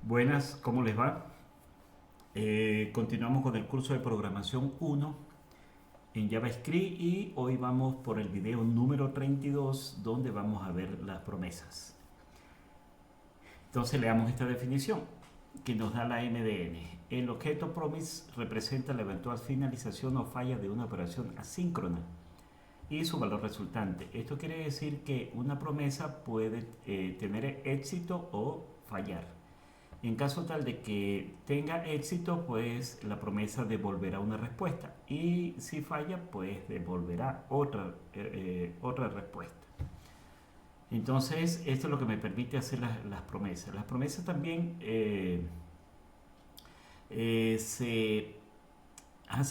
Buenas, ¿cómo les va? Continuamos con el curso de programación 1 en JavaScript y hoy vamos por el video número 32 donde vamos a ver las promesas. Entonces leamos esta definición que nos da la MDN. El objeto promise representa la eventual finalización o falla de una operación asíncrona y su valor resultante. Esto quiere decir que una promesa puede tener éxito o fallar. En caso tal de que tenga éxito, pues la promesa devolverá una respuesta. Y si falla, pues devolverá otra respuesta. Entonces, esto es lo que me permite hacer las promesas. Las promesas también se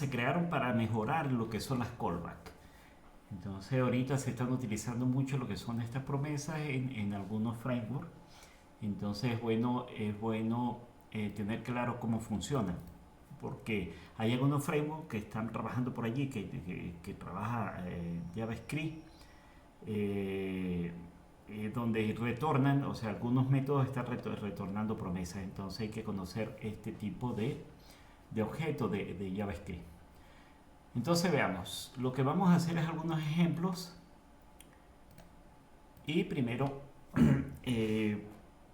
crearon para mejorar lo que son las callbacks. Entonces, ahorita se están utilizando mucho lo que son estas promesas en algunos frameworks. Entonces es bueno tener claro cómo funcionan, porque hay algunos frameworks que están trabajando por allí, que trabaja JavaScript, eh, donde retornan, o sea, algunos métodos están retornando promesas. Entonces hay que conocer este tipo de objetos de JavaScript. Entonces veamos, lo que vamos a hacer es algunos ejemplos y primero eh,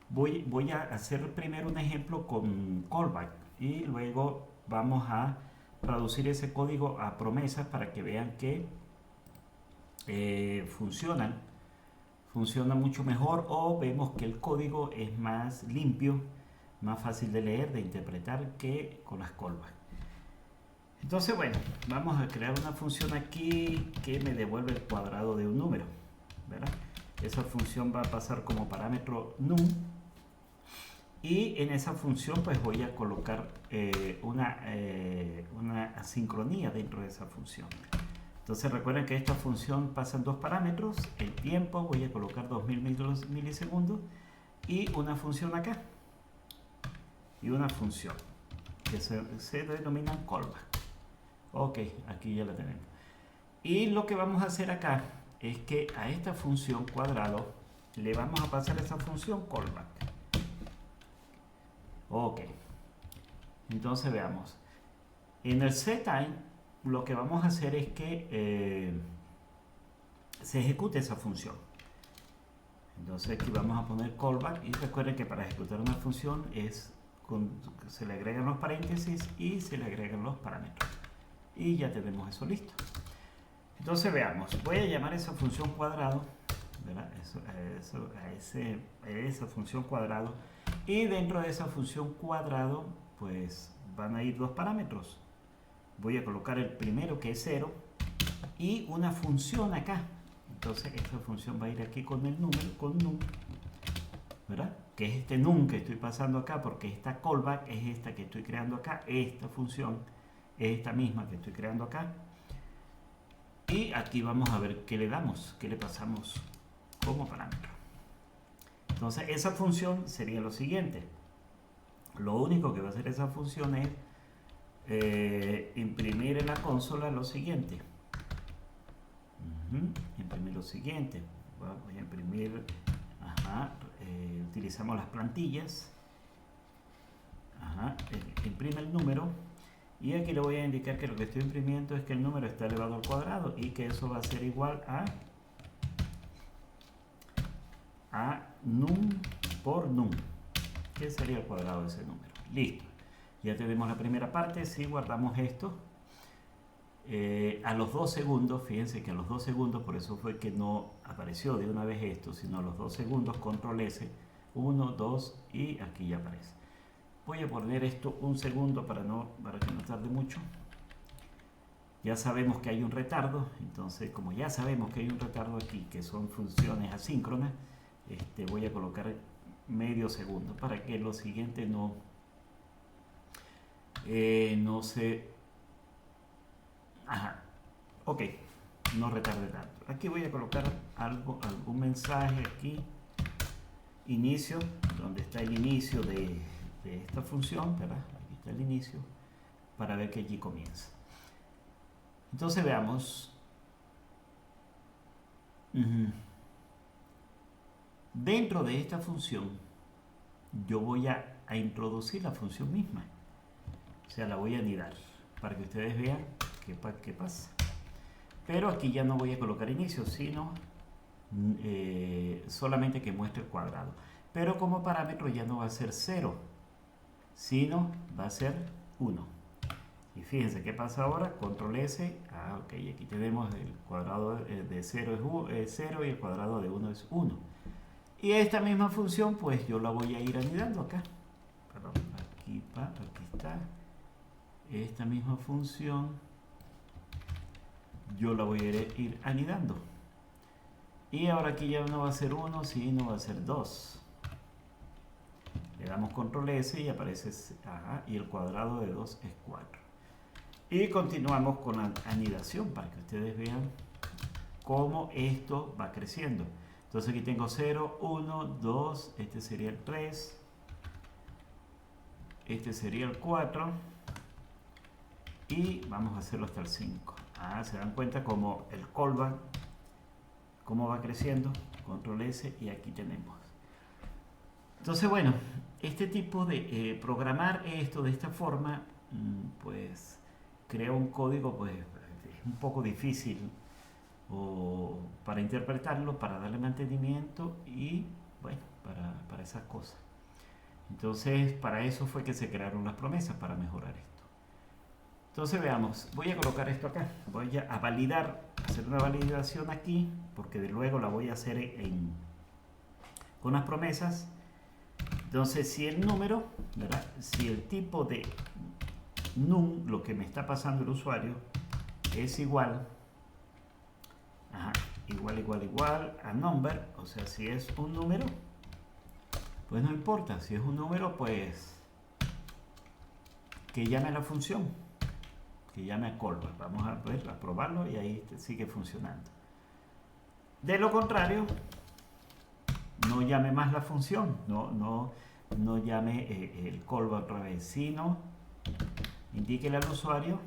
voy a hacer primero un ejemplo con callback y luego vamos a traducir ese código a promesas para que vean que funciona mucho mejor, o vemos que el código es más limpio, más fácil de leer, de interpretar que con las callbacks. Entonces, bueno, vamos a crear una función aquí que me devuelve el cuadrado de un número, ¿verdad? Esa función va a pasar como parámetro num y en esa función pues voy a colocar una asincronía dentro de esa función. Entonces recuerden que esta función pasan dos parámetros, el tiempo voy a colocar 2000 milisegundos y una función acá y una función que se denominan callback. Ok, aquí ya la tenemos. Y lo que vamos a hacer acá es que a esta función cuadrado le vamos a pasar esa función callback. Ok, entonces veamos. En el setTime lo que vamos a hacer es que se ejecute esa función. Entonces aquí vamos a poner callback y recuerden que para ejecutar una función se le agregan los paréntesis y se le agregan los parámetros. Y ya tenemos eso listo. Entonces veamos, voy a llamar esa función cuadrado, ¿verdad? Esa función cuadrado, y dentro de esa función cuadrado pues van a ir dos parámetros. Voy a colocar el primero, que es 0, y una función acá. Entonces esta función va a ir aquí con el número, con num, ¿verdad? Que es este num que estoy pasando acá, porque esta callback es esta que estoy creando acá. Esta función es esta misma que estoy creando acá. Y aquí vamos a ver qué le damos, qué le pasamos como parámetro. Entonces esa función sería lo siguiente. Lo único que va a hacer esa función es imprimir en la consola lo siguiente. Imprimir lo siguiente. Voy a imprimir, utilizamos las plantillas. Imprime el número. Y aquí le voy a indicar que lo que estoy imprimiendo es que el número está elevado al cuadrado y que eso va a ser igual a num por num, que sería el cuadrado de ese número. Listo. Ya tenemos la primera parte. Si guardamos esto, a los 2 segundos, fíjense que a los 2 segundos, por eso fue que no apareció de una vez esto, sino a los 2 segundos, control S, 1, 2 y aquí ya aparece. Voy a poner esto un segundo para que no tarde mucho. Ya sabemos que hay un retardo, entonces como ya sabemos que hay un retardo aquí, que son funciones asíncronas, voy a colocar medio segundo para que lo siguiente no se... ok, no retarde tanto. Aquí voy a colocar algún mensaje aquí, inicio, donde está el inicio de esta función, ¿verdad? Aquí está el inicio, para ver que allí comienza. Entonces veamos. Dentro de esta función yo voy a introducir la función misma. O sea, la voy a anidar para que ustedes vean qué pasa. Pero aquí ya no voy a colocar inicio, sino solamente que muestre el cuadrado. Pero como parámetro ya no va a ser 0, sino va a ser 1. Y fíjense qué pasa ahora, control S, ok, aquí tenemos el cuadrado de 0 es 0 y el cuadrado de 1 es 1. Y esta misma función pues yo la voy a ir anidando acá. Perdón, aquí está. Esta misma función yo la voy a ir anidando. Y ahora aquí ya no va a ser 1, sino va a ser 2. Le damos control S y aparece, y el cuadrado de 2 es 4. Y continuamos con la anidación para que ustedes vean cómo esto va creciendo. Entonces aquí tengo 0, 1, 2, este sería el 3, este sería el 4 y vamos a hacerlo hasta el 5. Se dan cuenta como el callback, cómo va creciendo, control S y aquí tenemos. Entonces bueno, este tipo de programar esto de esta forma, pues crea un código pues es un poco difícil para interpretarlo, para darle mantenimiento y bueno, para esas cosas. Entonces para eso fue que se crearon las promesas, para mejorar esto. Entonces veamos, voy a colocar esto acá, voy a validar, hacer una validación aquí, porque de luego la voy a hacer con las promesas. Entonces si el número, ¿verdad? Si el tipo de num, lo que me está pasando el usuario, es igual, igual a number, o sea, si es un número, pues no importa, si es un número, pues que llame a la función, que llame a callback. Vamos a probarlo y ahí sigue funcionando. De lo contrario, no llame más la función, no llame el callback otra vez, sino indíquele al usuario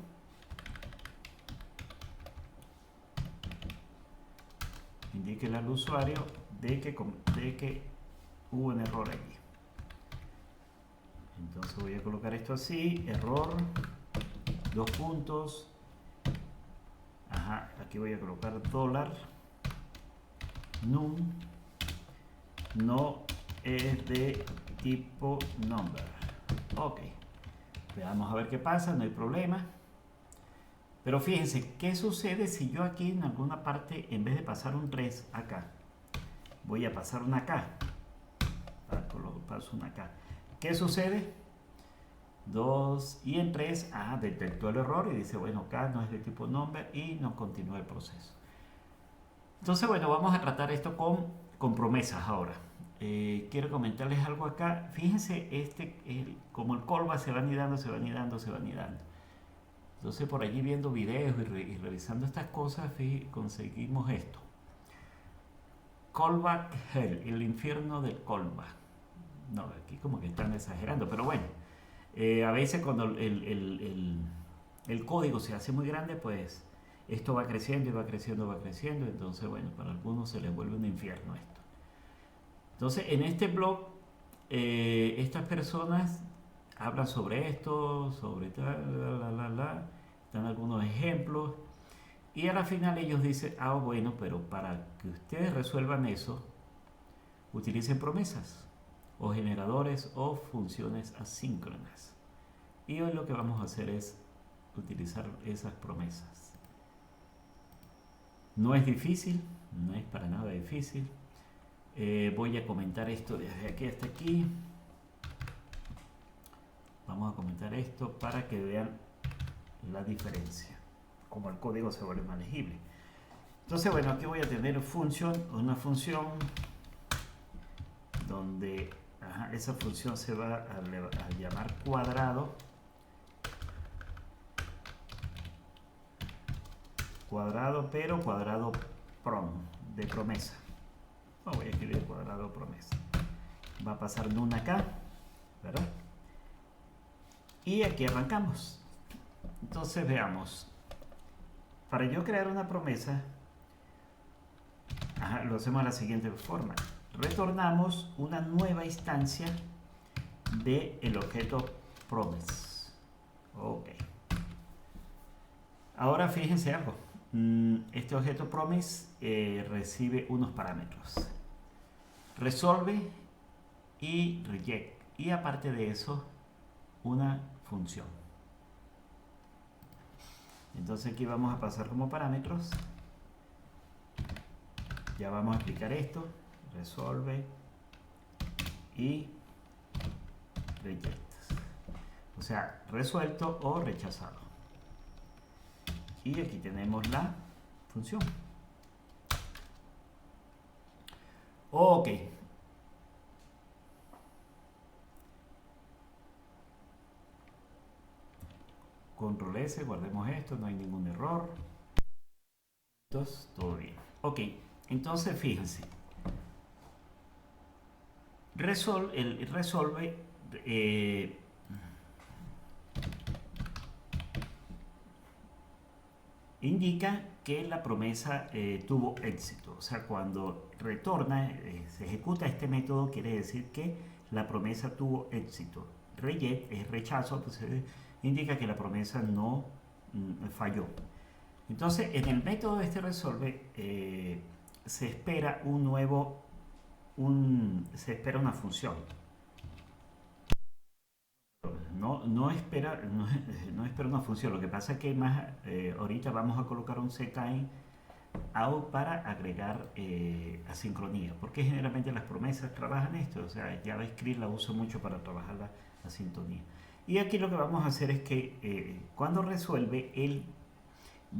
de que hubo un error allí. Entonces voy a colocar esto así, error, 2 puntos, aquí voy a colocar dólar, num, no es de tipo number. Ok, veamos a ver qué pasa, no hay problema. Pero fíjense, ¿qué sucede si yo aquí en alguna parte, en vez de pasar un 3 acá, voy a pasar una K? Paso una K. ¿Qué sucede? 2 y en 3, detectó el error y dice, bueno, K no es de tipo number y no continúa el proceso. Entonces, bueno, vamos a tratar esto con promesas ahora. Quiero comentarles algo acá. Fíjense, como el callback se va anidando. Entonces por allí viendo videos y revisando estas cosas, conseguimos esto. Callback Hell, el infierno del callback. No, aquí como que están exagerando, pero bueno. A veces cuando el código se hace muy grande, pues esto va creciendo y va creciendo. Entonces, bueno, para algunos se les vuelve un infierno esto. Entonces, en este blog, estas personas hablan sobre esto, sobre dan algunos ejemplos y a la final ellos dicen, bueno, pero para que ustedes resuelvan eso, utilicen promesas o generadores o funciones asíncronas. Y hoy lo que vamos a hacer es utilizar esas promesas. No es difícil, no es para nada difícil. Voy a comentar esto desde aquí hasta aquí. Vamos a comentar esto para que vean la diferencia, como el código se vuelve más legible. Entonces, bueno, aquí voy a tener una función donde esa función se va a llamar cuadrado. Pero cuadrado de promesa. Voy a escribir cuadrado promesa. Va a pasar num acá, ¿verdad? Y aquí arrancamos. Entonces veamos. Para yo crear una promesa, lo hacemos de la siguiente forma. Retornamos una nueva instancia del objeto promise. Ok. Ahora fíjense algo. Este objeto promise recibe unos parámetros. Resolve y reject. Y aparte de eso, una función. Entonces aquí vamos a pasar como parámetros. Ya vamos a explicar esto. Resolve y reject. O sea, resuelto o rechazado. Y aquí tenemos la función. Ok. Control S, guardemos esto, no hay ningún error. Entonces, todo bien. Ok, entonces fíjense. El resolve indica que la promesa tuvo éxito. O sea, cuando retorna, se ejecuta este método, quiere decir que la promesa tuvo éxito. Reject es rechazo, pues indica que la promesa no falló. Entonces, en el método de este resolve se espera se espera una función. No espera una función. Lo que pasa es que más ahorita vamos a colocar un setime out para agregar asincronía, porque generalmente las promesas trabajan esto. O sea, JavaScript la uso mucho para trabajar la sintonía. Y aquí lo que vamos a hacer es que cuando resuelve, él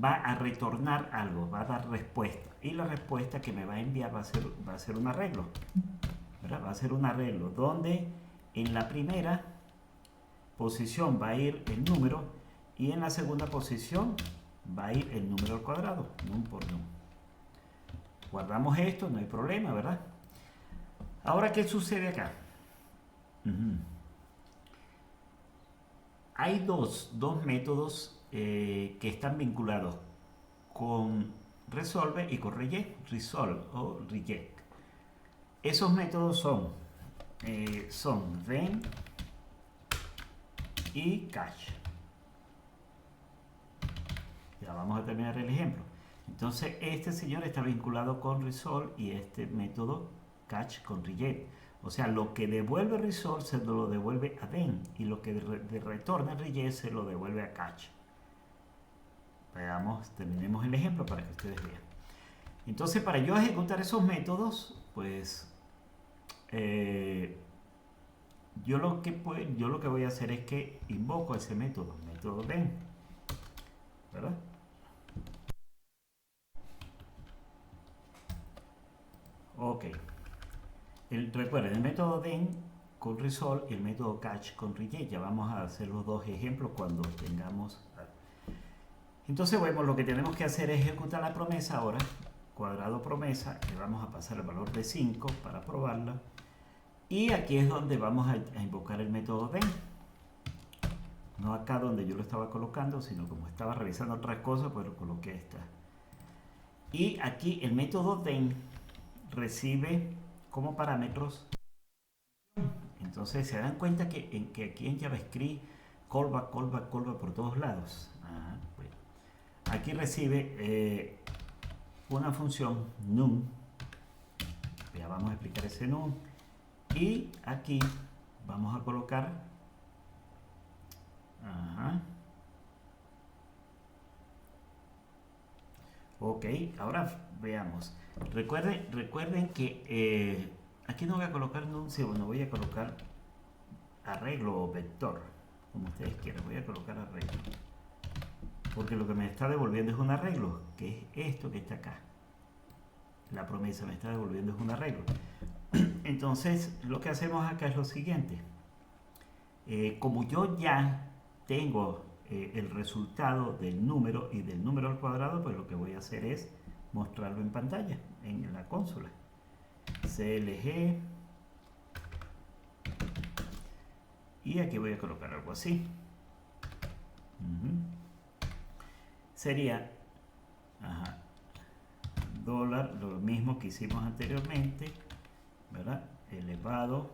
va a retornar algo, va a dar respuesta. Y la respuesta que me va a enviar va a ser un arreglo. ¿Verdad? Va a ser un arreglo donde en la primera posición va a ir el número y en la segunda posición va a ir el número al cuadrado, num por num. Guardamos esto, no hay problema, ¿verdad? Ahora, ¿qué sucede acá? Hay dos métodos que están vinculados con resolve y con reject, resolve o reject. Esos métodos son then y catch. Ya vamos a terminar el ejemplo. Entonces, este señor está vinculado con resolve y este método catch con reject. O sea, lo que devuelve resolve se lo devuelve a then y lo que retorna reject se lo devuelve a catch. Veamos, terminemos el ejemplo para que ustedes vean. Entonces, para yo ejecutar esos métodos, pues yo lo que voy a hacer es que invoco ese método then, ¿verdad? Ok. Recuerden, el método then con resolve y el método catch con reject. Ya vamos a hacer los dos ejemplos cuando tengamos. Entonces, bueno, lo que tenemos que hacer es ejecutar la promesa ahora. Cuadrado promesa, le vamos a pasar el valor de 5 para probarla. Y aquí es donde vamos a invocar el método then. No acá donde yo lo estaba colocando, sino como estaba revisando otras cosas, pues lo coloqué esta. Y aquí el método then recibe como parámetros. Entonces se dan cuenta que aquí en JavaScript callback por todos lados. Bueno. Aquí recibe una función num. Ya vamos a explicar ese num. Y aquí vamos a colocar ok, ahora veamos. Recuerden que aquí no voy a colocar num, bueno, voy a colocar arreglo o vector, como ustedes quieran. Voy a colocar arreglo, porque lo que me está devolviendo es un arreglo, que es esto que está acá. La promesa me está devolviendo es un arreglo. Entonces, lo que hacemos acá es lo siguiente. Como yo ya tengo el resultado del número y del número al cuadrado, pues lo que voy a hacer es mostrarlo en pantalla, en la consola. CLG. Y aquí voy a colocar algo así. Sería dólar, lo mismo que hicimos anteriormente, ¿verdad? Elevado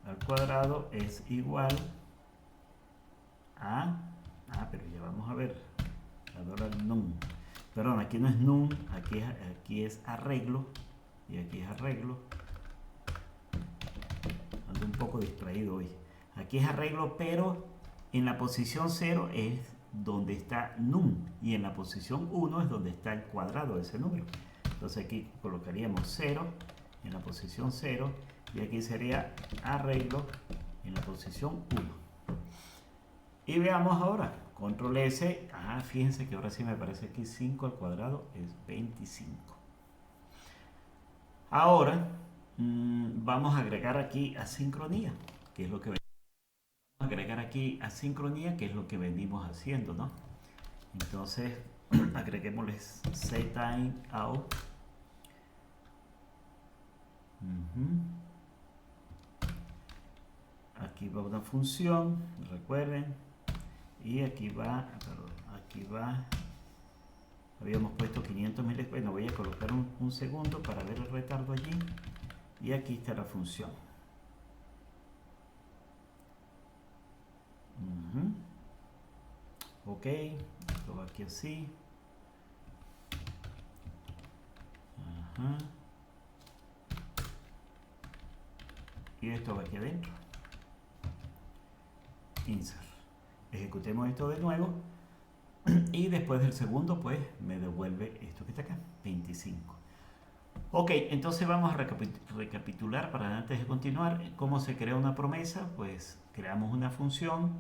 al cuadrado es igual a... pero ya vamos a ver. Ahora num. Perdón, aquí no es num, aquí es arreglo. Y aquí es arreglo. Ando un poco distraído hoy. Aquí es arreglo, pero en la posición 0 es donde está num. Y en la posición 1 es donde está el cuadrado de ese número. Entonces aquí colocaríamos 0 en la posición 0. Y aquí sería arreglo en la posición 1. Y veamos ahora. Control S. Fíjense que ahora sí me aparece aquí 5 al cuadrado es 25. Ahora vamos a agregar aquí asincronía, que es lo que venimos haciendo, ¿no? Entonces agreguémosles setime out. Aquí va una función, recuerden, y aquí va, habíamos puesto 500 milisegundos. Bueno, voy a colocar un segundo para ver el retardo allí, y aquí está la función. Ok, esto va aquí así. Y esto va aquí adentro. Insert. Ejecutemos esto de nuevo. Y después del segundo, pues me devuelve esto que está acá, 25. Ok, entonces vamos a recapitular para antes de continuar. ¿Cómo se crea una promesa? Pues creamos una función,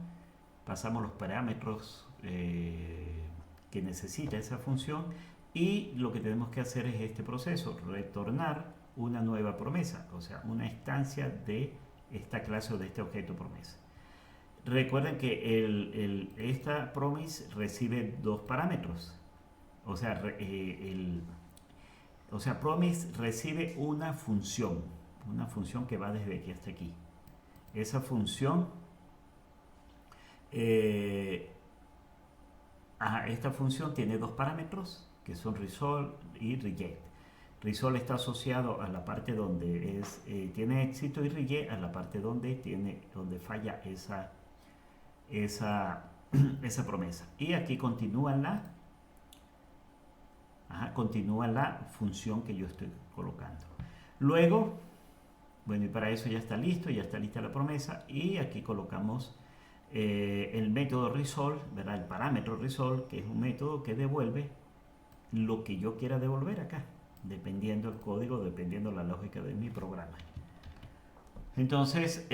pasamos los parámetros que necesita esa función, y lo que tenemos que hacer es este proceso, retornar una nueva promesa, o sea, una instancia de esta clase o de este objeto promesa. Recuerden que esta promise recibe dos parámetros, o sea, promise recibe una función que va desde aquí hasta aquí. Esa función, esta función tiene dos parámetros que son resolve y reject. Resolve está asociado a la parte donde tiene éxito, y reject a la parte donde falla esa promesa. Y aquí continúa la función que yo estoy colocando. Luego, bueno, y para eso ya está lista la promesa, y aquí colocamos el método resolve, ¿verdad? El parámetro resolve, que es un método que devuelve lo que yo quiera devolver acá, dependiendo el código, dependiendo la lógica de mi programa. Entonces,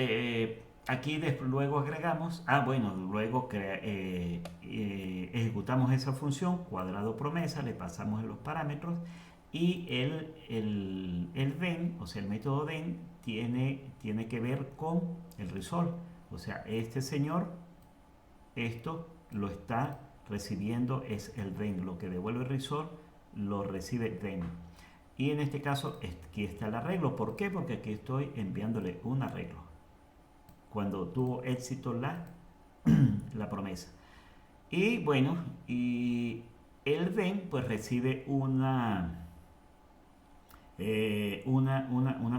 aquí luego agregamos, luego ejecutamos esa función, cuadrado promesa, le pasamos los parámetros, y el then, o sea, el método then, tiene que ver con el resolve. O sea, este señor, esto lo está recibiendo, es el then, lo que devuelve el resolve, lo recibe then. Y en este caso, aquí está el arreglo. ¿Por qué? Porque aquí estoy enviándole un arreglo cuando tuvo éxito la promesa. Y bueno, y el then pues recibe una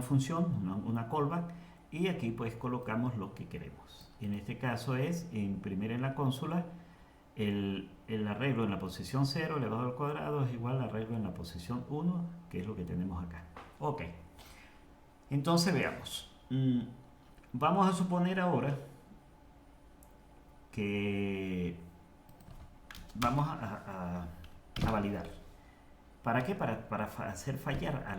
función, una callback, y aquí pues colocamos lo que queremos. En este caso es imprimir en la consola el arreglo en la posición 0 elevado al cuadrado es igual al arreglo en la posición 1, que es lo que tenemos acá. Ok, entonces veamos. Vamos a suponer ahora que vamos a validar. ¿Para qué? Para hacer fallar a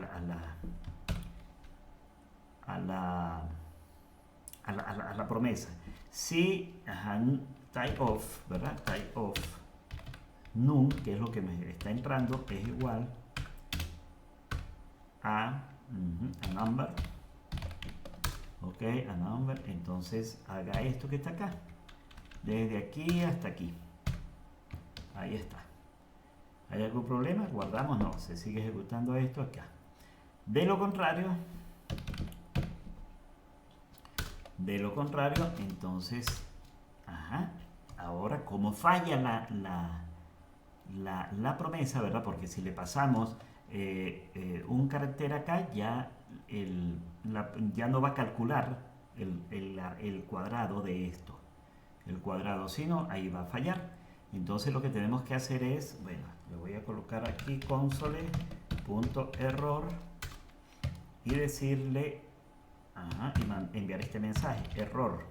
la promesa. Si type of, ¿verdad? Type of num, que es lo que me está entrando, es igual a number. Ok, a number. Entonces haga esto que está acá, desde aquí hasta aquí. Ahí está. ¿Hay algún problema? Guardamos. No, se sigue ejecutando esto acá. De lo contrario, entonces, ahora como falla la promesa, ¿verdad? Porque si le pasamos un carácter acá, ya no va a calcular el cuadrado de esto. El cuadrado, si no, ahí va a fallar. Entonces lo que tenemos que hacer es, bueno, le voy a colocar aquí console.error y decirle, y enviar este mensaje, error.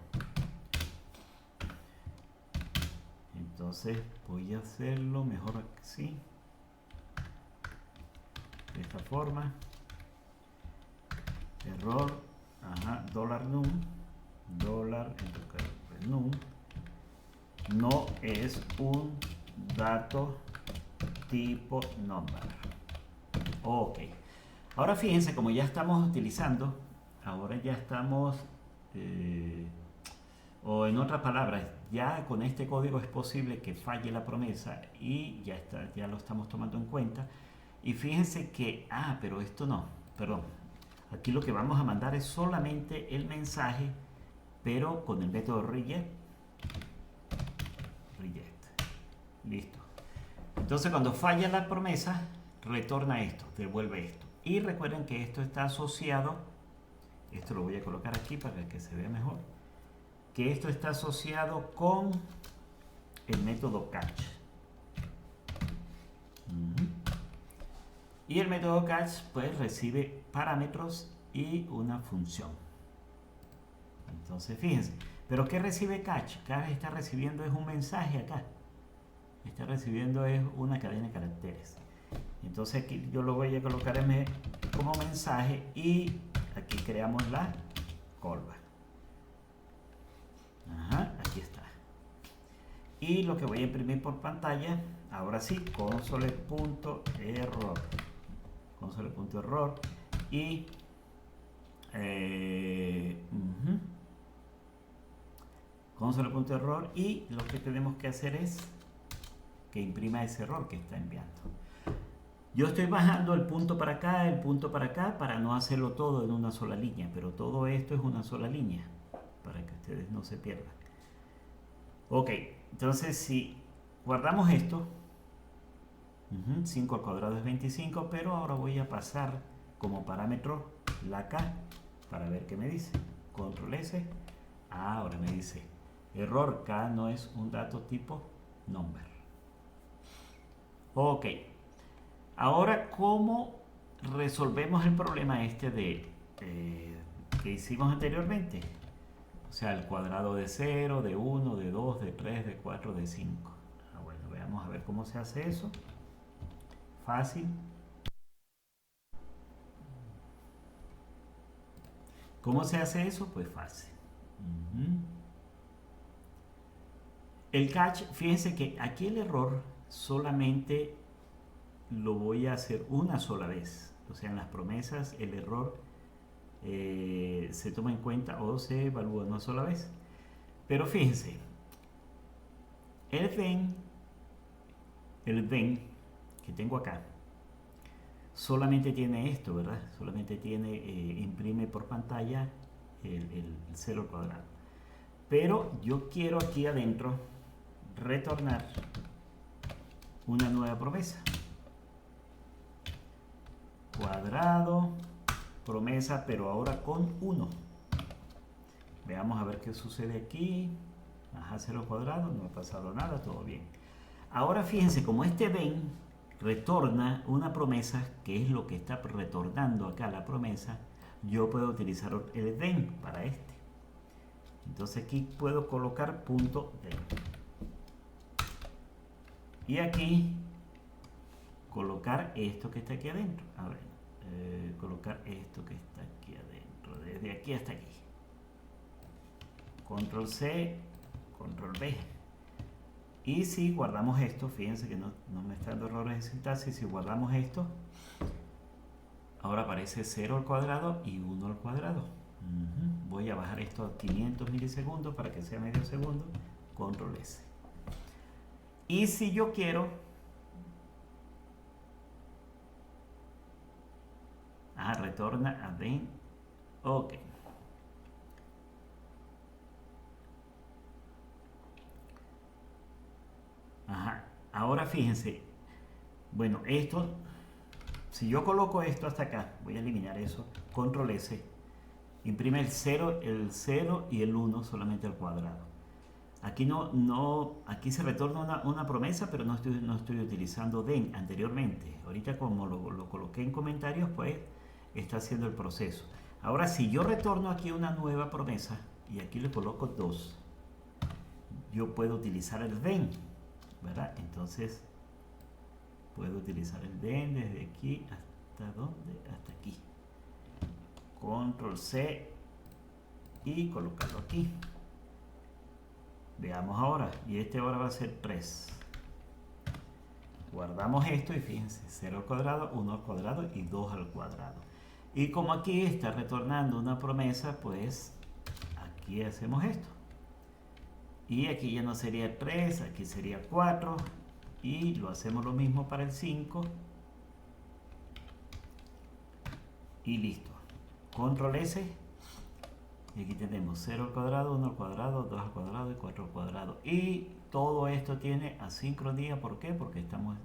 Entonces voy a hacerlo mejor así, de esta forma, error, $num, $num, no es un dato tipo number. Ok, ahora fíjense, como ya estamos utilizando, ahora ya estamos, o en otras palabras, ya con este código es posible que falle la promesa y ya está, ya lo estamos tomando en cuenta. Y fíjense que, pero esto no, perdón, aquí lo que vamos a mandar es solamente el mensaje, pero con el método reject. Listo. Entonces cuando falla la promesa, retorna esto, devuelve esto. Y recuerden que esto está asociado, esto lo voy a colocar aquí para que se vea mejor, que esto está asociado con el método catch. Y el método catch pues recibe parámetros y una función. Entonces fíjense, pero ¿qué recibe catch? Catch está recibiendo es un mensaje acá. Está recibiendo es una cadena de caracteres. Entonces aquí yo lo voy a colocar como mensaje y aquí creamos la callback. Aquí está. Y lo que voy a imprimir por pantalla, ahora sí, console.error. Console.error y console.error y lo que tenemos que hacer es que imprima ese error que está enviando. Yo estoy bajando el punto para acá, el punto para acá, para no hacerlo todo en una sola línea, pero todo esto es una sola línea, para que ustedes no se pierdan. Ok, entonces si guardamos esto, 5 al cuadrado es 25, pero ahora voy a pasar como parámetro la K para ver qué me dice. Control S, ahora me dice error, K no es un dato tipo number. Ok, ahora ¿cómo resolvemos el problema este que hicimos anteriormente? O sea, el cuadrado de 0, de 1, de 2, de 3, de 4, de 5. Bueno, veamos a ver cómo se hace eso. Fácil. ¿Cómo se hace eso? Pues fácil. El catch, fíjense que aquí el error solamente lo voy a hacer una sola vez. O sea, en las promesas el error se toma en cuenta o se evalúa una sola vez. Pero fíjense, el then que tengo acá, solamente tiene esto, ¿verdad? Solamente tiene, imprime por pantalla el 0 al cuadrado. Pero yo quiero aquí adentro retornar una nueva promesa. Cuadrado, promesa, pero ahora con 1. Veamos a ver qué sucede aquí. 0 al cuadrado, no ha pasado nada, todo bien. Ahora fíjense, como este then retorna una promesa, que es lo que está retornando acá la promesa, yo puedo utilizar el then para este. Entonces aquí puedo colocar punto then. Y aquí colocar esto que está aquí adentro. A ver, colocar esto que está aquí adentro, desde aquí hasta aquí. Control C, Control V. Y si guardamos esto, fíjense que no me está dando errores de sintaxis. Si guardamos esto, ahora aparece 0 al cuadrado y 1 al cuadrado. Voy a bajar esto a 500 milisegundos para que sea medio segundo. Control S. Y si yo quiero, retorna a then. Ok. Ahora fíjense, bueno, esto, si yo coloco esto hasta acá, voy a eliminar eso, Control S, imprime el 0 y el 1 solamente al cuadrado. Aquí aquí se retorna una promesa, pero no estoy utilizando den anteriormente. Ahorita como lo coloqué en comentarios, pues está haciendo el proceso. Ahora si yo retorno aquí una nueva promesa y aquí le coloco 2, yo puedo utilizar el den, ¿verdad? Entonces puedo utilizar el den desde aquí hasta ¿dónde? Hasta aquí. Control C y colocarlo aquí. Veamos ahora, y este ahora va a ser 3. Guardamos esto y fíjense, 0 al cuadrado, 1 al cuadrado y 2 al cuadrado. Y como aquí está retornando una promesa, pues aquí hacemos esto. Y aquí ya no sería 3, aquí sería 4. Y lo hacemos lo mismo para el 5. Y listo. Control S. Y aquí tenemos 0 al cuadrado, 1 al cuadrado, 2 al cuadrado y 4 al cuadrado. Y todo esto tiene asincronía. ¿Por qué? Porque estamos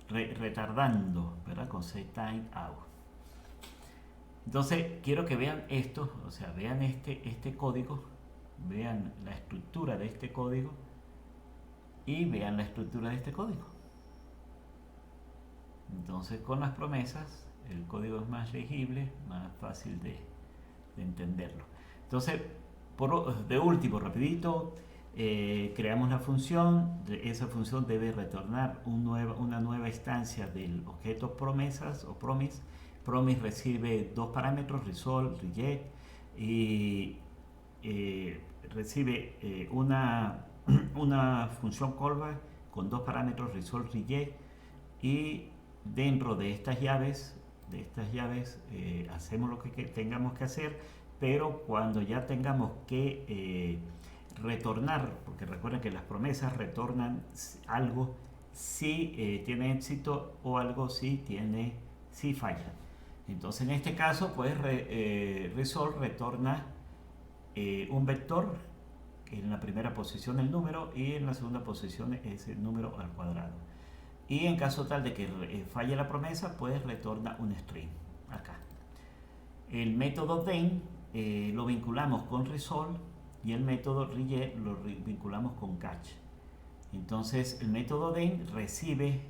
retardando, ¿verdad? Con setTimeOut. Entonces, quiero que vean esto, o sea, vean este código, vean la estructura de este código y vean la estructura de este código. Entonces, con las promesas, el código es más legible, más fácil de entenderlo. Entonces, de último, rapidito, creamos la función. Esa función debe retornar una nueva instancia del objeto promesas o promise. Promise recibe dos parámetros, resolve, reject, y recibe una función callback con dos parámetros, resolve, reject, y dentro de estas llaves hacemos lo que tengamos que hacer, pero cuando ya tengamos que retornar, porque recuerden que las promesas retornan algo si tiene éxito o algo si falla. Entonces en este caso pues resolve retorna un vector, que en la primera posición el número y en la segunda posición es el número al cuadrado. Y en caso tal de que falle la promesa, pues retorna un string acá. El método then lo vinculamos con resolve y el método reject lo vinculamos con catch. Entonces el método then recibe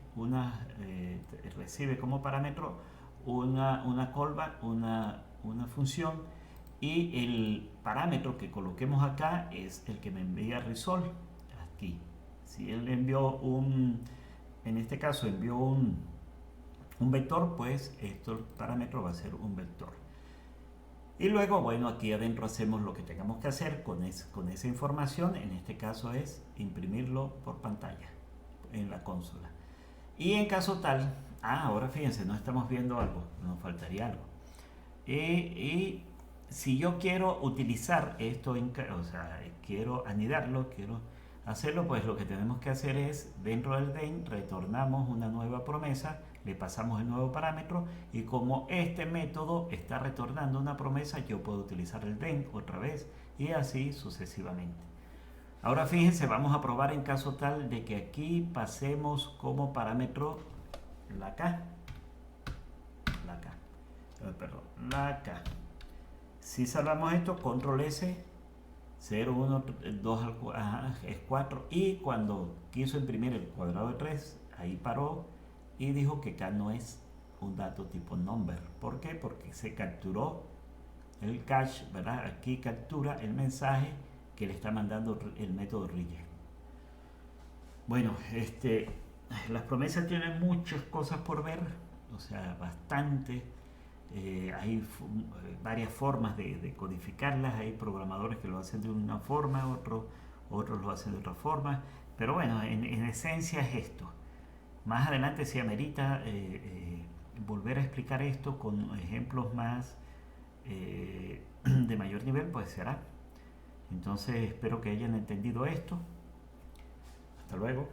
como parámetro una callback, una función, y el parámetro que coloquemos acá es el que me envía resolve aquí. Si él envió en este caso envió un vector, pues el parámetro va a ser un vector. Y luego, bueno, aquí adentro hacemos lo que tengamos que hacer con esa información. En este caso es imprimirlo por pantalla en la consola. Y en caso tal, ahora fíjense, no estamos viendo algo, nos faltaría algo. Y si yo quiero utilizar esto, o sea, quiero anidarlo, quiero hacerlo, pues lo que tenemos que hacer es, dentro del then, retornamos una nueva promesa, le pasamos el nuevo parámetro, y como este método está retornando una promesa, yo puedo utilizar el then otra vez, y así sucesivamente. Ahora fíjense, vamos a probar en caso tal de que aquí pasemos como parámetro la K. Si salvamos esto, control S, 0, 1, 2 es 4, y cuando quiso imprimir el cuadrado de 3, ahí paró y dijo que K no es un dato tipo number. ¿Por qué? Porque se capturó el cache, ¿verdad? Aquí captura el mensaje que le está mandando el método reject. Bueno, las promesas tienen muchas cosas por ver, o sea, bastante. Hay varias formas de codificarlas. Hay programadores que lo hacen de una forma, otros lo hacen de otra forma, pero bueno, en esencia es esto. Más adelante, si amerita volver a explicar esto con ejemplos más de mayor nivel, pues será. Entonces espero que hayan entendido esto. Hasta luego.